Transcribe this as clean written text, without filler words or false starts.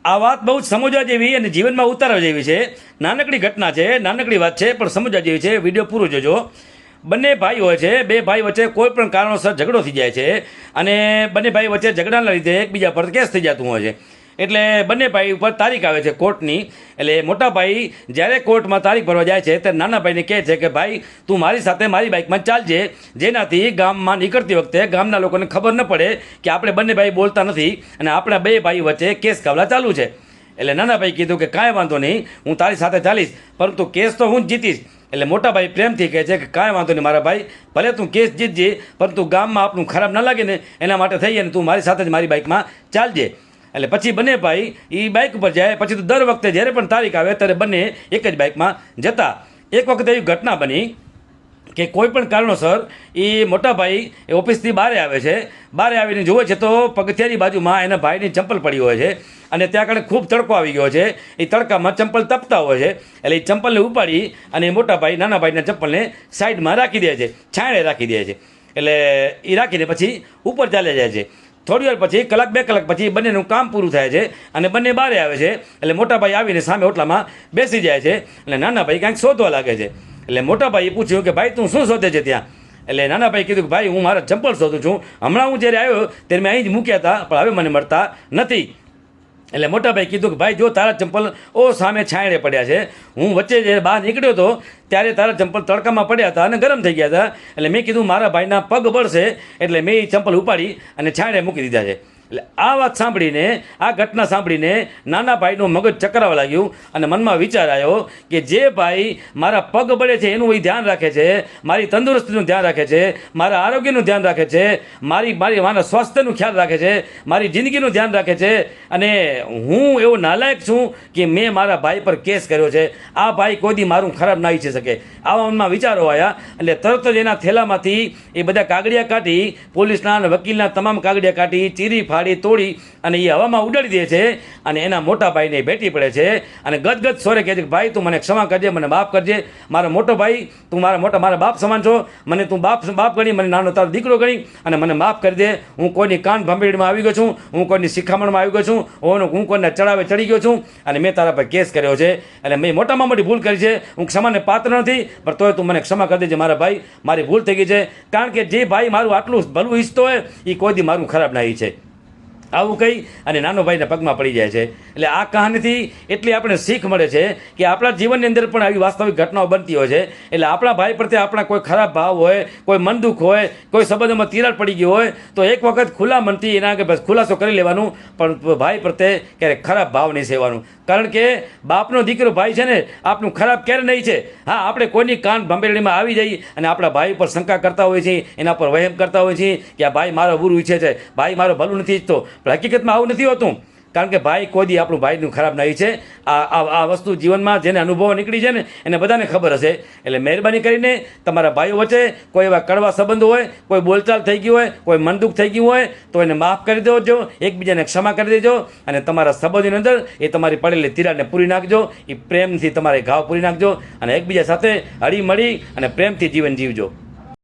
આ વાત બહુ જ સમજવા જેવી અને જીવનમાં ઉતારવા જેવી છે. નાનકડી ઘટના છે, નાનકડી વાત છે, પણ સમજવા જેવી છે. વિડીયો પૂરો જોજો. બંને ભાઈ હોય છે, બે ભાઈ વચ્ચે કોઈ પણ કારણોસર ઝઘડો થઈ જાય છે અને બંને ભાઈ વચ્ચે ઝઘડાના લીધે એકબીજા પર કેસ થઈ જતું હોય છે. એટલે બંને ભાઈ ઉપર તારીખ આવે છે કોર્ટની. એટલે મોટા ભાઈ જ્યારે કોર્ટમાં તારીખ ભરવા જાય છે ત્યારે નાના ભાઈને કહે છે કે ભાઈ તું મારી સાથે મારી બાઇકમાં ચાલજે, જેનાથી ગામમાં નીકળતી વખતે ગામના લોકોને ખબર ન પડે કે આપણે બંને ભાઈ બોલતા નથી અને આપણા બે ભાઈ વચ્ચે કેસ કાવલા ચાલુ છે. એટલે નાના ભાઈ કીધું કે કાંઈ વાંધો નહીં, હું તારી સાથે ચાલીશ, પરંતુ કેસ તો હું જ જીતીશ. એટલે મોટા ભાઈ પ્રેમથી કહે છે કે કાંઈ વાંધો નહીં મારા ભાઈ, ભલે તું કેસ જીતજે, પરંતુ ગામમાં આપણું ખરાબ ન લાગે ને એના માટે થઈ જાય ને તું મારી સાથે જ મારી બાઇકમાં ચાલજે. એટલે પછી બંને ભાઈ એ બાઇક ઉપર જાય. પછી તો દર વખતે જ્યારે પણ તારીખ આવે ત્યારે બંને એક જ બાઇકમાં જતા. એક વખત એવી ઘટના બની કે કોઈ પણ કારણોસર એ મોટા ભાઈ એ ઓફિસથી બહાર આવે છે. બહાર આવીને જુએ છે તો પગથિયાની બાજુમાં એના ભાઈની ચંપલ પડી હોય છે અને ત્યાં આગળ ખૂબ તડકો આવી ગયો છે. એ તડકામાં ચંપલ તપતા હોય છે. એટલે એ ચંપલને ઉપાડી અને મોટા ભાઈ નાના ભાઈના ચંપલને સાઈડમાં રાખી દે છે, છાંયડે રાખી દે છે. એટલે એ રાખીને પછી ઉપર ચાલ્યા જાય છે. થોડી વાર પછી કલાક બે કલાક પછી બંનેનું કામ પૂરું થાય છે અને બંને બહાર આવે છે. એટલે મોટા ભાઈ આવીને સામે ઓટલામાં બેસી જાય છે. એટલે નાના ભાઈ કાંઈક શોધવા લાગે છે. એટલે મોટા ભાઈએ પૂછ્યું કે ભાઈ તું શું શોધે છે ત્યાં? એટલે નાના ભાઈ કીધું કે ભાઈ હું મારા ચંપલ શોધું છું, હમણાં હું જ્યારે આવ્યો ત્યારે મેં અહીં જ મૂક્યા હતા પણ હવે મને મળતા નથી. એટલે મોટા ભાઈ કીધું કે ભાઈ જો તારા ચંપલ સામે છાંયડે પડ્યા છે, હું વચ્ચે જ્યારે બહાર નીકળ્યો હતો ત્યારે તારા ચંપલ તડકામાં પડ્યા હતા અને ગરમ થઈ ગયા હતા. એટલે મેં કીધું મારા ભાઈના પગ બળશે એટલે મેં એ ચંપલ ઉપાડી અને છાંયડે મૂકી દીધા છે. એટલે આ વાત સાંભળીને, આ ઘટના સાંભળીને નાના ભાઈનું મગજ ચકરાવા લાગ્યું અને મનમાં વિચાર આવ્યો કે જે ભાઈ મારા પગ બળે છે એનું એ ધ્યાન રાખે છે, મારી તંદુરસ્તીનું ધ્યાન રાખે છે, મારા આરોગ્યનું ધ્યાન રાખે છે, મારા સ્વાસ્થ્યનું ખ્યાલ રાખે છે, મારી જિંદગીનું ધ્યાન રાખે છે, અને હું એવો નાલાયક છું કે મેં મારા ભાઈ પર કેસ કર્યો છે. આ ભાઈ કોઈ દી મારું ખરાબ ના ઈચ્છી શકે. આવા મનમાં વિચારો આવ્યા. એટલે તરત જ એના થેલામાંથી એ બધા કાગળિયા કાઢી, પોલીસના અને વકીલના તમામ કાગળિયા કાઢી, ચીરી ફાડી તોડી અને એ હવામાં ઉડાડી દે છે અને એના મોટા ભાઈને ભેટી પડે છે અને ગદગદ સ્વરે કહે છે કે ભાઈ તું મને ક્ષમા કરજે, મને માફ કરજે. મારો મોટો ભાઈ, તું મારા બાપ સમાન છો, મને તું બાપ ગણી, મને નાનો તારો દીકરો ગણી અને મને માફ કરી દે. હું કોઈની કાન ભંભેડીમાં આવી ગયો છું, હું કોઈની શિખામણમાં આવી ગયો છું, હું કોઈના ચડાવે ચડી ગયો છું અને મેં તારા પર કેસ કર્યો છે. એટલે મેં મોટામાં મોટી ભૂલ કરી છે. હું ક્ષમાને પાત્ર નથી, પણ તોય તું મને ક્ષમા કરી દેજે મારા ભાઈ, મારી ભૂલ થઈ ગઈ છે. કારણ કે જે ભાઈ મારું આટલું ભલું ઈચ્છતો હોય એ કોઈ દી મારું ખરાબ ના ઈચ્છે. આવું કહી અને નાનો ભાઈના પગમાં પડી જાય છે. એટલે આ કહાનીથી એટલી આપણે શીખ મળે છે કે આપણા જીવનની અંદર પણ આવી વાસ્તવિક ઘટનાઓ બનતી હોય છે. એટલે આપણા ભાઈ પ્રત્યે આપણા કોઈ ખરાબ ભાવ હોય, કોઈ મન દુઃખ હોય, કોઈ સંબંધોમાં તિરાડ પડી ગઈ હોય તો એક વખત ખુલ્લા મનથી એના કે બસ ખુલાસો કરી લેવાનું, પણ ભાઈ પ્રત્યે ક્યારેક ખરાબ ભાવ નહીં સેવાનું. કારણ કે બાપનો દીકરો ભાઈ છે ને આપણું ખરાબ ક્યારે નહીં છે. હા, આપણે કોઈની કાન ભંભેરણીમાં આવી જઈએ અને આપણા ભાઈ પર શંકા કરતા હોઈએ છીએ, એના પર વહેમ કરતા હોઈએ છીએ કે આ ભાઈ મારો બુરું ઈચ્છે છે, ભાઈ મારો ભલું નથી ઈચ્છતો. પણ હકીકતમાં આવું નથી હોતું. કારણ કે ભાઈ કોઈ દી આપણું ભાઈનું ખરાબ નહીં છે. આ વસ્તુ જીવનમાં જેને અનુભવો નીકળી છે ને એને બધાને ખબર હશે. એટલે મહેરબાની કરીને તમારા ભાઈઓ વચ્ચે કોઈ એવા કડવા સંબંધો હોય, કોઈ બોલચાલ થઈ ગયું હોય, કોઈ મન દુઃખ થઈ ગયું હોય તો એને માફ કરી દેજો, એકબીજાને ક્ષમા કરી દેજો અને તમારા સંબંધોની અંદર એ તમારી પડેલી તિરાડને પૂરી નાખજો. એ પ્રેમથી તમારે ઘાવ પૂરી નાખજો અને એકબીજા સાથે હળી મળી અને પ્રેમથી જીવન જીવજો.